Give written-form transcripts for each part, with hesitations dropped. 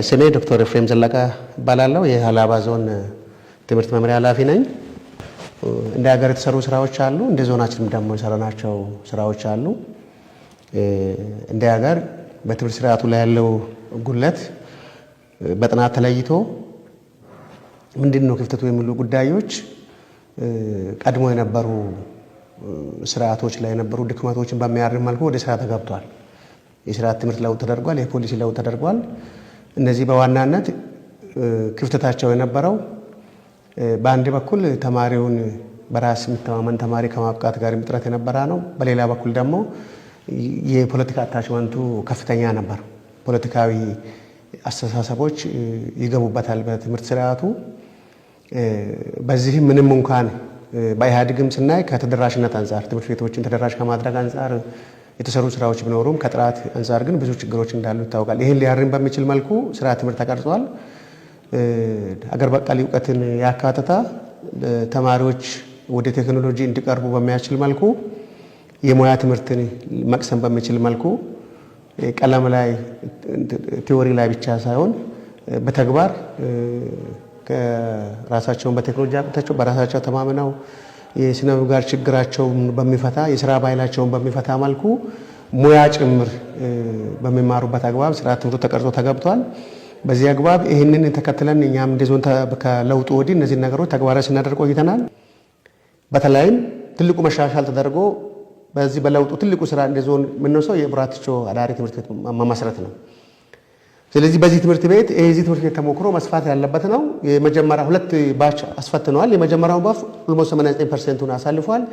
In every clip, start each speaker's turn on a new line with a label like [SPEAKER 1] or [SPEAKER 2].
[SPEAKER 1] ስሜ ዶክተር ኤፍሬም ዘለቀ እባላለሁ። የሀላባ ዞን ትምህርት መምሪያ ኃላፊ ነኝ። እንደ ሀገር የተሰሩ ስራዎች አሉ፣ እንደ ዞናችንም ደግሞ የሰራናቸው ስራዎች አሉ። እንደ ሀገር በትምህርት ስርዓቱ ላይ ያለው ጉድለት በጥናት ተለይቶ ምንድነው ክፍተቱ የሚሉ ጉዳዮች ቀድሞ የነበሩ ስርዓቶች ላይ የነበሩ ድክመቶችን በሚያርም መልኩ ወደ ስራ ተገብቷል። የስርዓት ትምህርት ለውጥ ተደርጓል፣ የፖሊሲ ለውጥ ተደርጓል። እነዚህ በዋናነት ክፍተታቸው የነበረው በአንድ በኩል ተማሪውን በራስ የሚተማመን ተማሪ ከማብቃት ጋር ጥረት የነበረ ነው። በሌላ በኩል ደግሞ የፖለቲካ አታችመንቱ ከፍተኛ ነበር። ፖለቲካዊ አስተሳሰቦች ይገቡበታል በትምህርት ስርዓቱ። በዚህም ምንም እንኳን በኢህአዴግም ስናይ ከተደራሽነት አንጻር ትምህርት ቤቶችን ተደራሽ ከማድረግ አንጻር የተሰሩ ስራዎች ቢኖሩም ከጥራት አንጻር ግን ብዙ ችግሮች እንዳሉ ይታወቃል። ይህን ሊያርም በሚችል መልኩ ስርዓተ ትምህርት ተቀርጿል። አገር በቀል እውቀትን ያካተታ ተማሪዎች ወደ ቴክኖሎጂ እንዲቀርቡ በሚያስችል መልኩ የሙያ ትምህርትን መቅሰም በሚችል መልኩ ቀለም ላይ ቲዎሪ ላይ ብቻ ሳይሆን በተግባር ከራሳቸውን በቴክኖሎጂ አቅታቸው በራሳቸው ተማምነው የስነ ምግባር ችግራቸውን በሚፈታ የስራ ባህላቸውን በሚፈታ መልኩ ሙያ ጭምር በሚማሩበት አግባብ ስርዓተ ትምህርቱ ተቀርጾ ተገብቷል። በዚህ አግባብ ይህንን ተከትለን እኛም እንደ ዞን ከለውጡ ወዲህ እነዚህ ነገሮች ተግባራዊ ስናደርግ ቆይተናል። በተለይም ትልቁ መሻሻል ተደርጎ በዚህ በለውጡ ትልቁ ስራ እንደ ዞን የምንወስደው የቡራቲቾ አዳሪ ትምህርት ቤት መመስረት ነው። ስለዚህ በዚህ ትምህርት ቤት የዚህ ትምህርት ቤት ተሞክሮ መስፋት ያለበት ነው። የመጀመሪያ ሁለት ባች አስፈትነዋል። የመጀመሪያው ባፍ ኦልሞስት 89% አሳልፏል።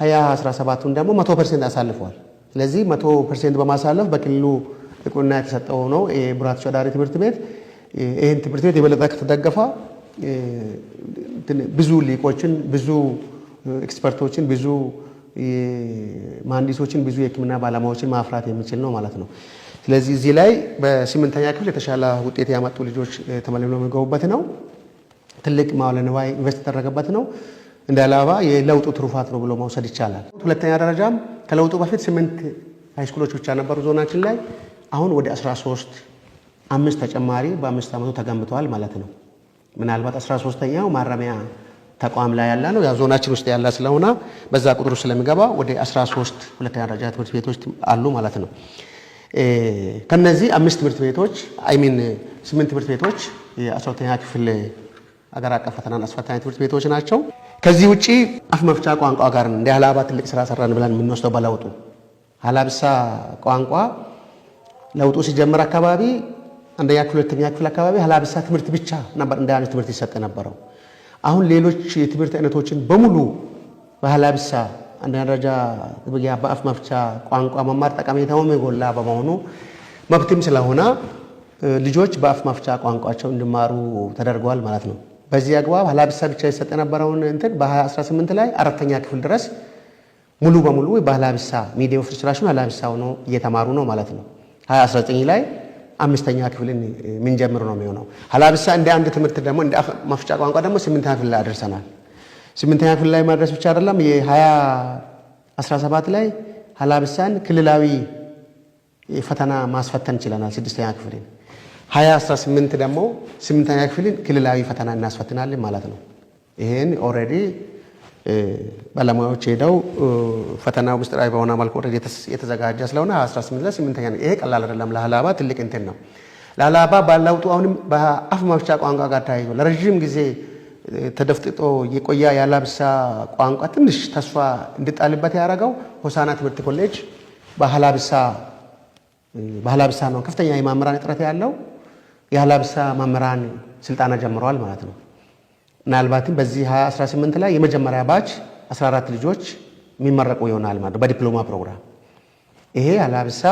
[SPEAKER 1] 2017ን ደግሞ 100% አሳልፏል። ስለዚህ 100% በማሳለፍ በክልሉ እውቅና የተሰጠው ነው የቡራቲቾ አዳሪ ትምህርት ቤት። ይህን ትምህርት ቤት የበለጠ ከተደገፈ ብዙ ሊቆችን፣ ብዙ ኤክስፐርቶችን፣ ብዙ መሐንዲሶችን፣ ብዙ የሕክምና ባለሙያዎችን ማፍራት የሚችል ነው ማለት ነው። ስለዚህ እዚህ ላይ በ8ኛ ክፍል የተሻለ ውጤት ያመጡ ልጆች ተመልምለው የሚገቡበት ነው። ትልቅ መዋዕለ ንዋይ ኢንቨስት የተደረገበት ነው። እንደ ሀላባ የለውጡ ትሩፋት ነው ብሎ መውሰድ ይቻላል። ሁለተኛ ደረጃም ከለውጡ በፊት 8 ሃይስኩሎች ብቻ ነበሩ ዞናችን ላይ። አሁን ወደ 13 5 ተጨማሪ በ5 ዓመቱ ተገንብተዋል ማለት ነው። ምናልባት 13ኛው ማረሚያ ተቋም ላይ ያለ ነው። ያው ዞናችን ውስጥ ያለ ስለሆነ በዛ ቁጥሩ ስለሚገባ ወደ 13 ሁለተኛ ደረጃ ትምህርት ቤቶች አሉ ማለት ነው። ከነዚህ 5 ትምህርት ቤቶች 8 ትምህርት ቤቶች የ12ኛ ክፍል አገር አቀፍ ፈተናን አስፈታኝ ትምህርት ቤቶች ናቸው። ከዚህ ውጪ አፍ መፍቻ ቋንቋ ጋር እንደ ሀላባ ትልቅ ስራ ሰራን ብለን የምንወስደው በለውጡ ሀላብሳ ቋንቋ ለውጡ ሲጀምር አካባቢ አንደኛ ክፍል ሁለተኛ ክፍል አካባቢ ሀላብሳ ትምህርት ብቻ ነበር እንደ አንድ ትምህርት ይሰጥ ነበረው። አሁን ሌሎች የትምህርት አይነቶችን በሙሉ በሀላብሳ አንደኛ ደረጃ በአፍ መፍቻ ቋንቋ መማር ጠቀሜታውም የጎላ በመሆኑ መብትም ስለሆነ ልጆች በአፍ መፍቻ ቋንቋቸው እንዲማሩ ተደርገዋል ማለት ነው። በዚህ አግባብ ሀላብሳ ብቻ ይሰጥ የነበረውን እንትን በ2018 ላይ 4ኛ ክፍል ድረስ ሙሉ በሙሉ በሀላብሳ ሚዲየም ኦፍ ኢንስትራክሽን ሀላብሳ ሆኖ እየተማሩ ነው ማለት ነው። 2019 ላይ 5ኛ ክፍልን ምን ጀምር ነው የሚሆነው። ሀላብሳ እንደ አንድ ትምህርት ደግሞ እንደ አፍ መፍቻ ቋንቋ ደግሞ 8ኛ ክፍል ላይ አድርሰናል። 8ኛ ክፍል ላይ ማድረስ ብቻ አይደለም፣ የ2017 ላይ ሀላብሳን ክልላዊ ፈተና ማስፈተን ችለናል 6ኛ ክፍልን። 2018 ደግሞ 8ኛ ክፍልን ክልላዊ ፈተና እናስፈትናለን ማለት ነው። ይሄን ኦልሬዲ ባለሙያዎች ሄደው ፈተናው ምስጢራዊ በሆነ መልኩ ኦልሬዲ የተዘጋጀ ስለሆነ 2018 ላይ 8ኛ ይሄ ቀላል አይደለም። ለሀላባ ትልቅ እንትን ነው። ለሀላባ ባለውጡ አሁንም በአፍ መፍቻ ቋንቋ ጋር ተያይዞ ለረጅም ጊዜ ተደፍጥጦ የቆያ የሀላብሳ ቋንቋ ትንሽ ተስፋ እንድጣልበት ያደረገው ሆሳና ትምህርት ኮሌጅ በሀላብሳ ነው ከፍተኛ የመምህራን እጥረት ያለው የሀላብሳ መምህራን ስልጠና ጀምረዋል ማለት ነው። ምናልባትም በዚህ 2018 ላይ የመጀመሪያ ባች 14 ልጆች የሚመረቁ ይሆናል ማለት በዲፕሎማ ፕሮግራም። ይሄ ሀላብሳ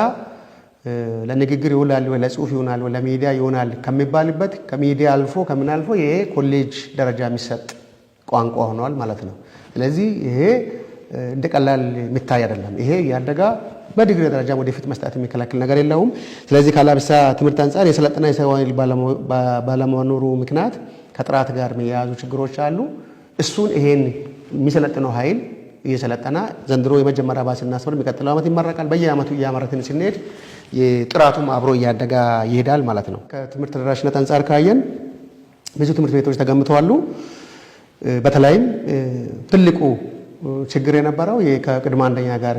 [SPEAKER 1] ለንግግር ይውላል ወይ ለጽሁፍ ይሆናል ወይ ለሚዲያ ይሆናል ከሚባልበት ከሚዲያ አልፎ ከምን አልፎ ይሄ ኮሌጅ ደረጃ የሚሰጥ ቋንቋ ሆኗል ማለት ነው። ስለዚህ ይሄ እንደ ቀላል የሚታይ አይደለም። ይሄ ያደጋ በዲግሪ ደረጃ ወደፊት መስጠት የሚከለክል ነገር የለውም። ስለዚህ ከሀላብሳ ትምህርት አንጻር የሰለጠና የሰው ኃይል ባለመኖሩ ምክንያት ከጥራት ጋር የሚያያዙ ችግሮች አሉ። እሱን ይሄን የሚሰለጥነው ኃይል እየሰለጠና ዘንድሮ የመጀመሪያ ባች እናስመር የሚቀጥለው ዓመት ይመረቃል። በየዓመቱ እያመረትን ስንሄድ የጥራቱም አብሮ እያደገ ይሄዳል ማለት ነው። ከትምህርት ተደራሽነት አንጻር ካየን ብዙ ትምህርት ቤቶች ተገንብተዋል። በተለይም ትልቁ ችግር የነበረው ከቅድመ አንደኛ ጋር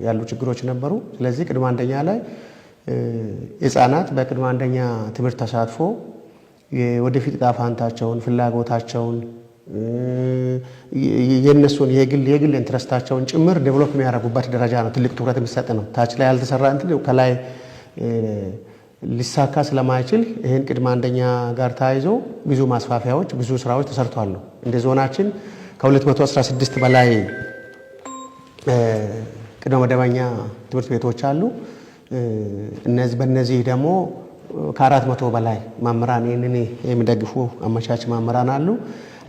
[SPEAKER 1] ያሉ ችግሮች ነበሩ። ስለዚህ ቅድመ አንደኛ ላይ ህፃናት በቅድመ አንደኛ ትምህርት ተሳትፎ የወደፊት ዕጣ ፈንታቸውን ፍላጎታቸውን የነሱን የግል ኢንትረስታቸውን ጭምር ዴቨሎፕ የሚያደርጉበት ደረጃ ነው ትልቅ ትኩረት የሚሰጥ ነው። ታች ላይ ያልተሰራ እንትን ከላይ ሊሳካ ስለማይችል ይሄን ቅድመ አንደኛ ጋር ተያይዞ ብዙ ማስፋፊያዎች ብዙ ስራዎች ተሰርተዋል። እንደ ዞናችን ከ216 በላይ ቅድመ መደበኛ ትምህርት ቤቶች አሉ። በእነዚህ ደግሞ ከ400 በላይ መምህራን ይህንን የሚደግፉ አመቻች መምህራን አሉ።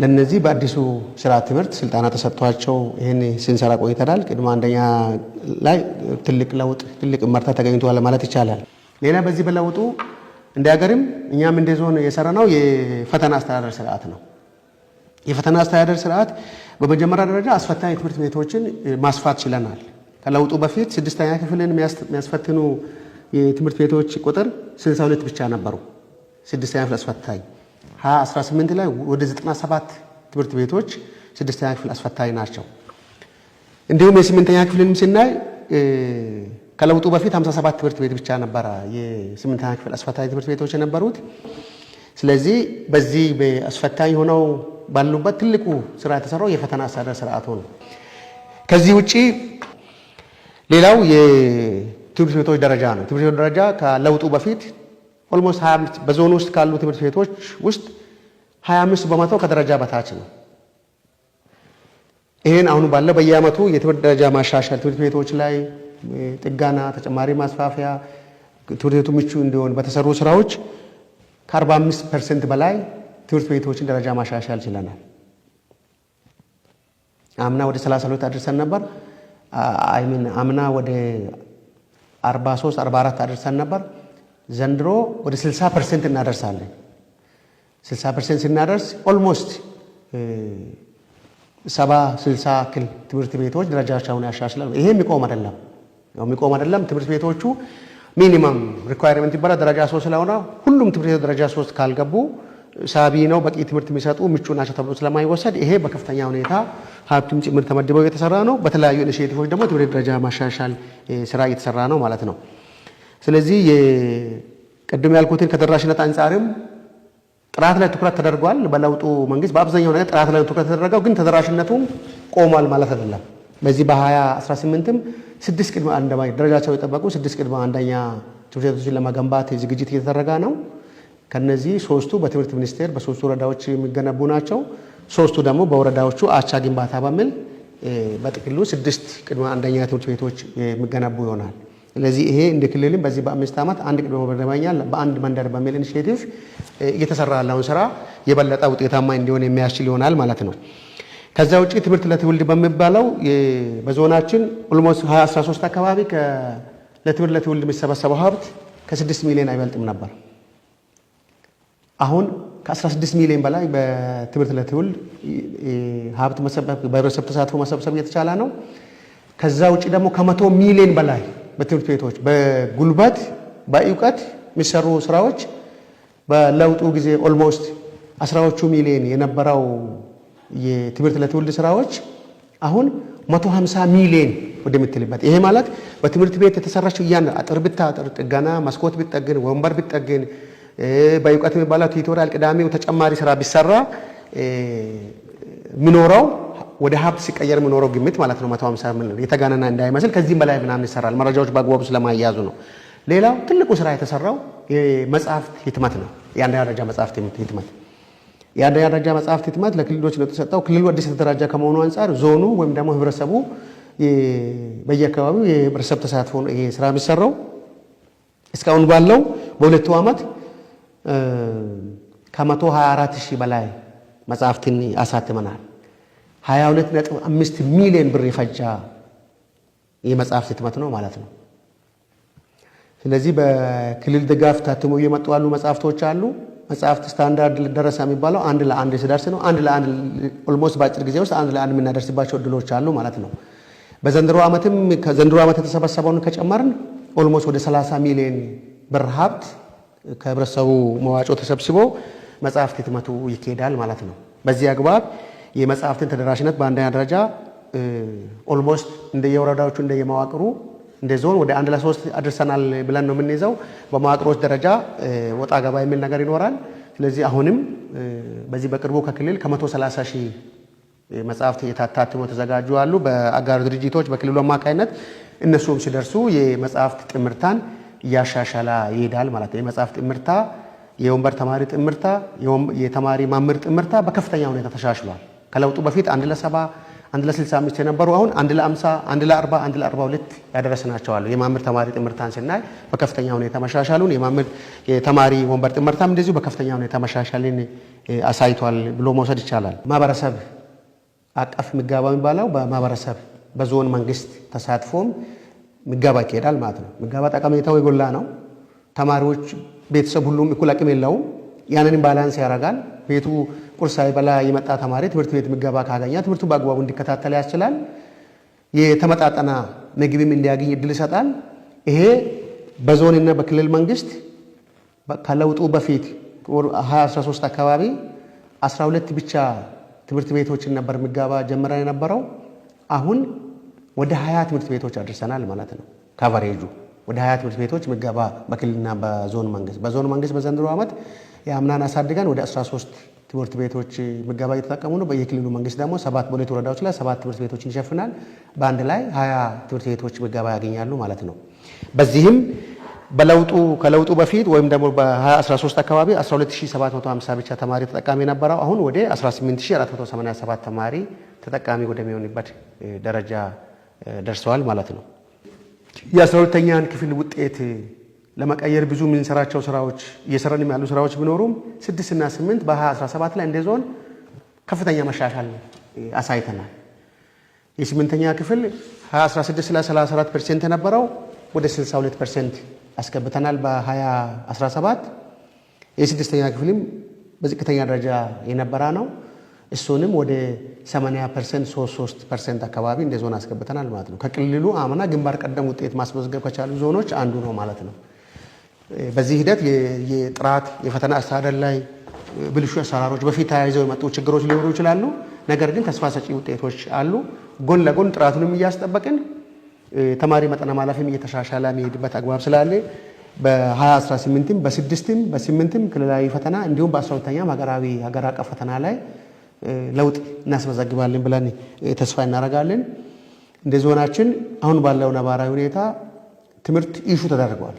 [SPEAKER 1] ለነዚህ በአዲሱ ስርዓተ ትምህርት ስልጠና ተሰጥቷቸው ይህን ስንሰራ ቆይተናል። ቅድመ አንደኛ ላይ ትልቅ ለውጥ ትልቅ መርታ ተገኝቷል ማለት ይቻላል። ሌላ በዚህ በለውጡ እንደ ሀገርም እኛም እንደ ዞን የሰራነው የፈተና አስተዳደር ስርዓት ነው። የፈተና አስተዳደር ስርዓት በመጀመሪያ ደረጃ አስፈታኝ ትምህርት ቤቶችን ማስፋት ችለናል። ከለውጡ በፊት 6ኛ ክፍልን የሚያስፈትኑ የትምህርት ቤቶች ቁጥር 62 ብቻ ነበሩ። 6ኛ ክፍል አስፈታኝ 2018 ላይ ወደ 97 ትምህርት ቤቶች 6ኛ ክፍል አስፈታኝ ናቸው። እንዲሁም የ8ኛ ክፍልን ስናይ ከለውጡ በፊት 57 ትምህርት ቤት ብቻ ነበረ የ8ኛ ክፍል አስፈታኝ ትምህርት ቤቶች የነበሩት። ስለዚህ በዚህ በአስፈታኝ ሆነው ባሉበት ትልቁ ስራ የተሰራው የፈተና አስተዳደር ስርዓቱ ነው። ከዚህ ውጪ ሌላው የትምህርት ቤቶች ደረጃ ነው። ትምህርት ቤቶች ደረጃ ከለውጡ በፊት ኦልሞስት 25 በዞን ውስጥ ካሉ ትምህርት ቤቶች ውስጥ 25 በመቶ ከደረጃ በታች ነው። ይሄን አሁን ባለው በየአመቱ የትምህርት ደረጃ ማሻሻል ትምህርት ቤቶች ላይ ጥጋና ተጨማሪ ማስፋፊያ ትምህርት ቤቱ ምቹ እንዲሆን በተሰሩ ስራዎች ከ45% በላይ ትምህርት ቤቶችን ደረጃ ማሻሻል ችለናል። አምና ወደ 32 አድርሰን ነበር። አምና ወደ 43 44 አድርሰን ነበር። ዘንድሮ ወደ 60% እናደርሳለን። 60% ስናደርስ ኦልሞስት 70-60 ክል ትምህርት ቤቶች ደረጃቸውን ያሻሽላሉ። ይሄ የሚቆም አይደለም። ትምህርት ቤቶቹ ሚኒመም ሪኳየርመንት ይባላል ደረጃ 3 ስለሆነ ሁሉም ትምህርት ቤቶች ደረጃ 3 ካልገቡ ሳቢ ነው በቂ ትምህርት የሚሰጡ ምቹ ናቸው ተብሎ ስለማይወሰድ ይሄ በከፍተኛ ሁኔታ ሀብትም ጭምር ተመድበው የተሰራ ነው። በተለያዩ ኢኒሼቲቮች ደግሞ ትምህርት ደረጃ ማሻሻል ስራ እየተሰራ ነው ማለት ነው። ስለዚህ ቅድም ያልኩትን ከተደራሽነት አንጻርም ጥራት ላይ ትኩረት ተደርጓል። በለውጡ መንግስት በአብዛኛው ነገር ጥራት ላይ ትኩረት ተደረገው፣ ግን ተደራሽነቱም ቆሟል ማለት አይደለም። በዚህ በ2018ም 6 ቅድመ አንደኛ ደረጃቸው የጠበቁ 6 ቅድመ አንደኛ ትምህርት ቤቶችን ለመገንባት ዝግጅት እየተደረገ ነው። ከነዚህ 3ቱ በትምህርት ሚኒስቴር በ3 ወረዳዎች የሚገነቡ ናቸው። 3ቱ ደግሞ በወረዳዎቹ አቻ ግንባታ በሚል በጥቅሉ 6 ቅድመ አንደኛ ትምህርት ቤቶች የሚገነቡ ይሆናል። ስለዚህ ይሄ እንደ ክልልም በዚህ በ5 ዓመት አንድ ቅድመ መደበኛ በአንድ መንደር በሚል ኢኒሼቲቭ እየተሰራ ያለውን ስራ የበለጠ ውጤታማ እንዲሆን የሚያስችል ይሆናል ማለት ነው። ከዛ ውጪ ትምህርት ለትውልድ በሚባለው በዞናችን ኦልሞስት 2013 አካባቢ ለትምህርት ለትውልድ የሚሰበሰበው ሀብት ከ6 ሚሊዮን አይበልጥም ነበር። አሁን ከ16 ሚሊዮን በላይ በትምህርት ለትውልድ ሀብት በህብረተሰብ ተሳትፎ መሰብሰብ እየተቻለ ነው። ከዛ ውጪ ደግሞ ከ100 ሚሊዮን በላይ በትምህርት ቤቶች በጉልበት በእውቀት የሚሰሩ ስራዎች በለውጡ ጊዜ ኦልሞስት 10ዎቹ ሚሊዮን የነበረው የትምህርት ለትውልድ ስራዎች አሁን 150 ሚሊዮን ወደምትልበት ይሄ ማለት በትምህርት ቤት የተሰራችው አጥር ብታጥር ጥገና መስኮት ቢጠግን ወንበር ቢጠግን በእውቀት የሚባለው ቲቶሪያል ቅዳሜው ተጨማሪ ስራ ቢሰራ የሚኖረው ወደ ሀብት ሲቀየር የሚኖረው ግምት ማለት ነው 150 ሚሊዮን የተጋነና እንዳይመስል ከዚህም በላይ ምናምን ይሰራል። መረጃዎች በአግባቡ ስለማያዙ ነው። ሌላው ትልቁ ስራ የተሰራው የመጽሐፍት ህትመት ነው። የአንደኛ ደረጃ መጽሐፍት ህትመት የአንደኛ ደረጃ መጽሐፍት ህትመት ለክልሎች ነው የተሰጠው። ክልሉ አዲስ የተደራጀ ከመሆኑ አንጻር ዞኑ ወይም ደግሞ ህብረተሰቡ በየአካባቢው የህብረተሰብ ተሳትፎ ነው ይሄ ስራ የሚሰራው። እስካሁን ባለው በሁለቱ ዓመት ከ124,000 በላይ መጽሐፍትን አሳትመናል። 22.5 ሚሊዮን ብር የፈጃ የመጽሐፍት ህትመት ነው ማለት ነው። ስለዚህ በክልል ድጋፍ ታትሞ እየመጡ ያሉ መጽሐፍቶች አሉ። መጽሐፍት ስታንዳርድ ደረሰ የሚባለው 1 ለ1 ሲደርስ ነው። 1 ለ1 ኦልሞስት በአጭር ጊዜ ውስጥ 1 ለ1 የምናደርስባቸው እድሎች አሉ ማለት ነው። በዘንድሮ ዓመትም ከዘንድሮ ዓመት የተሰበሰበውን ከጨመርን ኦልሞስት ወደ 30 ሚሊዮን ብር ሀብት ከህብረተሰቡ መዋጮ ተሰብስቦ መጽሐፍት ህትመቱ ይካሄዳል ማለት ነው። በዚህ አግባብ የመጽሐፍትን ተደራሽነት በአንደኛ ደረጃ ኦልሞስት እንደየወረዳዎቹ እንደየመዋቅሩ እንደ ዞን ወደ 1 ለ3 አድርሰናል ብለን ነው የምንይዘው። በመዋቅሮች ደረጃ ወጣ ገባ የሚል ነገር ይኖራል። ስለዚህ አሁንም በዚህ በቅርቡ ከክልል ከ130 ሺህ መጽሐፍት የታተሙ ተዘጋጁ አሉ በአጋር ድርጅቶች በክልሉ አማካይነት እነሱም ሲደርሱ የመጽሐፍት ጥምርታን እያሻሻለ ይሄዳል ማለት ነው። የመጽሐፍት ጥምርታ፣ የወንበር ተማሪ ጥምርታ፣ የተማሪ ማምር ጥምርታ በከፍተኛ ሁኔታ ተሻሽሏል። ከለውጡ በፊት 1 ለ70 1 ለ65 የነበሩ አሁን 1 ለ50 1 ለ40 1 ለ42 ያደረስናቸው አሉ። የማምር ተማሪ ጥምርታን ስናይ በከፍተኛ ሁኔታ መሻሻሉን የማምር የተማሪ ወንበር ጥምርታም እንደዚሁ በከፍተኛ ሁኔታ መሻሻልን አሳይቷል ብሎ መውሰድ ይቻላል። ማህበረሰብ አቀፍ ምገባ የሚባለው በማህበረሰብ በዞን መንግስት ተሳትፎም ምገባ ይካሄዳል ማለት ነው። ምገባ ጠቀሜታው የጎላ ነው። ተማሪዎች ቤተሰብ ሁሉም እኩል አቅም የለውም። ያንንም ባላንስ ያደርጋል። ቤቱ ቁርስ ሳይበላ የመጣ ተማሪ ትምህርት ቤት ምገባ ካገኘ ትምህርቱ በአግባቡ እንዲከታተል ያስችላል። የተመጣጠና ምግብም እንዲያገኝ እድል ይሰጣል። ይሄ በዞንና በክልል መንግስት ከለውጡ በፊት 2013 አካባቢ 12 ብቻ ትምህርት ቤቶችን ነበር ምገባ ጀምረን የነበረው። አሁን ወደ 20 ትምህርት ቤቶች አድርሰናል ማለት ነው። ካቨሬጁ ወደ 20 ትምህርት ቤቶች ምገባ በክልልና በዞን መንግስት በዘንድሮ ዓመት የአምናን አሳድገን ወደ 13 ትምህርት ቤቶች ምገባ እየተጠቀሙ ነው። በየክልሉ መንግስት ደግሞ 7 በሁለት ወረዳዎች ላይ 7 ትምህርት ቤቶችን ይሸፍናል። በአንድ ላይ 20 ትምህርት ቤቶች ምገባ ያገኛሉ ማለት ነው። በዚህም ከለውጡ በፊት ወይም ደግሞ በ2013 አካባቢ 12750 ብቻ ተማሪ ተጠቃሚ የነበረው አሁን ወደ 18487 ተማሪ ተጠቃሚ ወደሚሆንበት ደረጃ ደርሰዋል ማለት ነው። የ12ኛን ክፍል ውጤት ለመቀየር ብዙ የምንሰራቸው ስራዎች እየሰራን ያሉ ስራዎች ቢኖሩም 6 እና 8 በ2017 ላይ እንደ ዞን ከፍተኛ መሻሻል አሳይተናል። የ8ኛ ክፍል 2016 ላይ 34% የነበረው ወደ 62% አስገብተናል በ2017። የ6ኛ ክፍልም በዝቅተኛ ደረጃ የነበረ ነው። እሱንም ወደ 80% 33% አካባቢ እንደ ዞን አስገብተናል ማለት ነው። ከክልሉ አምና ግንባር ቀደም ውጤት ማስመዝገብ ከቻሉ ዞኖች አንዱ ነው ማለት ነው። በዚህ ሂደት የጥራት የፈተና አስተዳደር ላይ ብልሹ አሰራሮች በፊት ተያይዘው የመጡ ችግሮች ሊኖሩ ይችላሉ። ነገር ግን ተስፋ ሰጪ ውጤቶች አሉ። ጎን ለጎን ጥራቱንም እያስጠበቅን ተማሪ መጠነ ማለፍም እየተሻሻለ የሚሄድበት አግባብ ስላለ በ2018ም በ6ም በ8ም ክልላዊ ፈተና እንዲሁም በ12ኛም ሀገር አቀፍ ፈተና ላይ ለውጥ እናስመዘግባለን ብለን ተስፋ እናደርጋለን። እንደ ዞናችን አሁን ባለው ነባራዊ ሁኔታ ትምህርት ኢሹ ተደርጓል።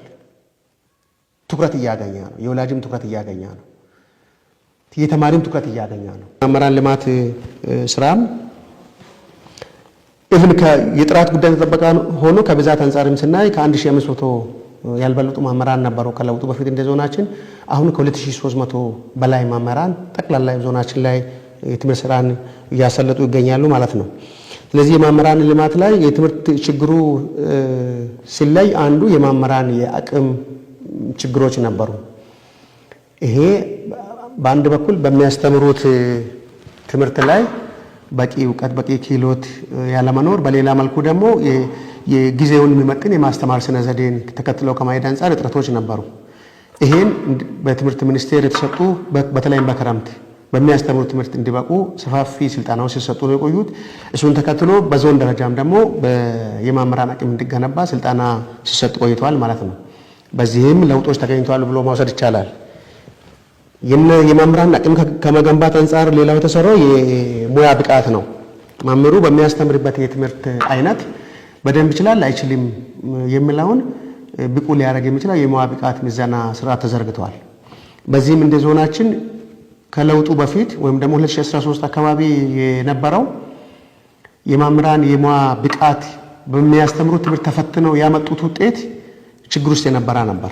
[SPEAKER 1] ትኩረት እያገኘ ነው። የወላጅም ትኩረት እያገኘ ነው። የተማሪም ትኩረት እያገኘ ነው። መምህራን ልማት ስራም ኢቭን የጥራት ጉዳይ ተጠበቀ ሆኖ ከብዛት አንጻርም ስናይ ከ1500 ያልበለጡ መምህራን ነበሩ ከለውጡ በፊት እንደ ዞናችን። አሁን ከ2300 በላይ መምህራን ጠቅላላ ዞናችን ላይ የትምህርት ስራን እያሰለጡ ይገኛሉ ማለት ነው። ስለዚህ የመምህራን ልማት ላይ የትምህርት ችግሩ ሲለይ አንዱ የመምህራን የአቅም ችግሮች ነበሩ። ይሄ በአንድ በኩል በሚያስተምሩት ትምህርት ላይ በቂ እውቀት በቂ ክህሎት ያለመኖር፣ በሌላ መልኩ ደግሞ የጊዜውን የሚመጥን የማስተማር ስነ ዘዴን ተከትለው ከማሄድ አንጻር እጥረቶች ነበሩ። ይሄን በትምህርት ሚኒስቴር የተሰጡ በተለይም በክረምት በሚያስተምሩ ትምህርት እንዲበቁ ሰፋፊ ስልጠናዎች ሲሰጡ ነው የቆዩት። እሱን ተከትሎ በዞን ደረጃም ደግሞ የመምህራን አቅም እንዲገነባ ስልጠና ሲሰጥ ቆይተዋል ማለት ነው። በዚህም ለውጦች ተገኝተዋል ብሎ ማውሰድ ይቻላል። የመምህራን አቅም ከመገንባት አንጻር ሌላው የተሰራው የሙያ ብቃት ነው። መምህሩ በሚያስተምርበት የትምህርት አይነት በደንብ ይችላል አይችልም የሚለውን ብቁ ሊያደርግ የሚችለው የሙያ ብቃት ምዘና ስርዓት ተዘርግተዋል። በዚህም እንደ ዞናችን ከለውጡ በፊት ወይም ደግሞ 2013 አካባቢ የነበረው የመምህራን የሙያ ብቃት በሚያስተምሩት ትምህርት ተፈትነው ያመጡት ውጤት ችግር ውስጥ የነበረ ነበር።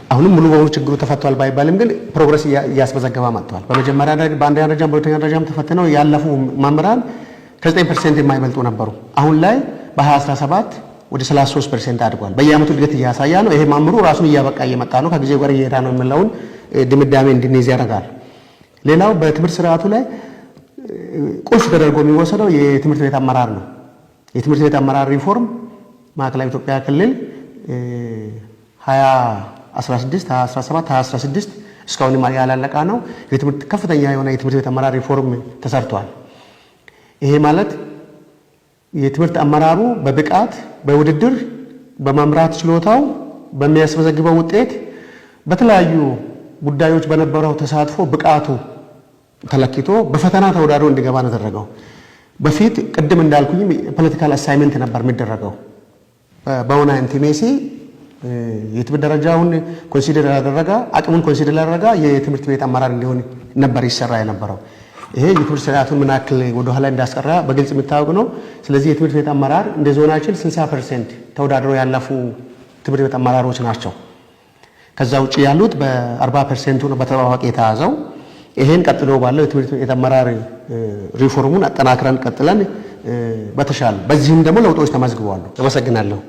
[SPEAKER 1] አሁንም ሙሉ በሙሉ ችግሩ ተፈቷል ባይባልም ግን ፕሮግረስ እያስመዘገበ መጥቷል። በመጀመሪያ ደረጃ በአንደኛ ደረጃ በሁለተኛ ደረጃም ተፈትነው ያለፉ መምህራን ከ9% የማይበልጡ ነበሩ። አሁን ላይ በ2017 ወደ 33% አድጓል። በየዓመቱ እድገት እያሳየ ነው። ይሄ መምህሩ ራሱን እያበቃ እየመጣ ነው፣ ከጊዜ ጋር እየሄደ ነው የሚለውን ድምዳሜ እንድንይዝ ያደርጋል። ሌላው በትምህርት ስርዓቱ ላይ ቁልፍ ተደርጎ የሚወሰደው የትምህርት ቤት አመራር ነው። የትምህርት ቤት አመራር ሪፎርም ማዕከላዊ ኢትዮጵያ ክልል 2016 2017 2016 እስካሁን ያላለቀ ነው። የትምህርት ከፍተኛ የሆነ የትምህርት ቤት አመራር ሪፎርም ተሰርቷል። ይሄ ማለት የትምህርት አመራሩ በብቃት በውድድር በመምራት ችሎታው በሚያስመዘግበው ውጤት በተለያዩ ጉዳዮች በነበረው ተሳትፎ ብቃቱ ተለክቶ በፈተና ተወዳድሮ እንዲገባ ነው ተደረገው። በፊት ቅድም እንዳልኩኝ ፖለቲካል አሳይመንት ነበር የሚደረገው። በሆነ ኢንቲሜሲ የትምህርት ደረጃውን ኮንሲደር ያደረገ አቅሙን ኮንሲደር ያደረገ የትምህርት ቤት አመራር እንዲሆን ነበር ይሰራ የነበረው። ይሄ የትምህርት ስርዓቱን ምን ያክል ወደ ኋላ እንዳስቀራ በግልጽ የሚታወቅ ነው። ስለዚህ የትምህርት ቤት አመራር እንደ ዞናችን 60% ተወዳድሮ ያለፉ ትምህርት ቤት አመራሮች ናቸው። ከዛ ውጪ ያሉት በ40% ነው በተጠባባቂ የተያዘው። ይሄን ቀጥሎ ባለው የትምህርት ቤት አመራር ሪፎርሙን አጠናክረን ቀጥለን በተሻለ በዚህም ደግሞ ለውጦች ተመዝግበዋል። አመሰግናለሁ።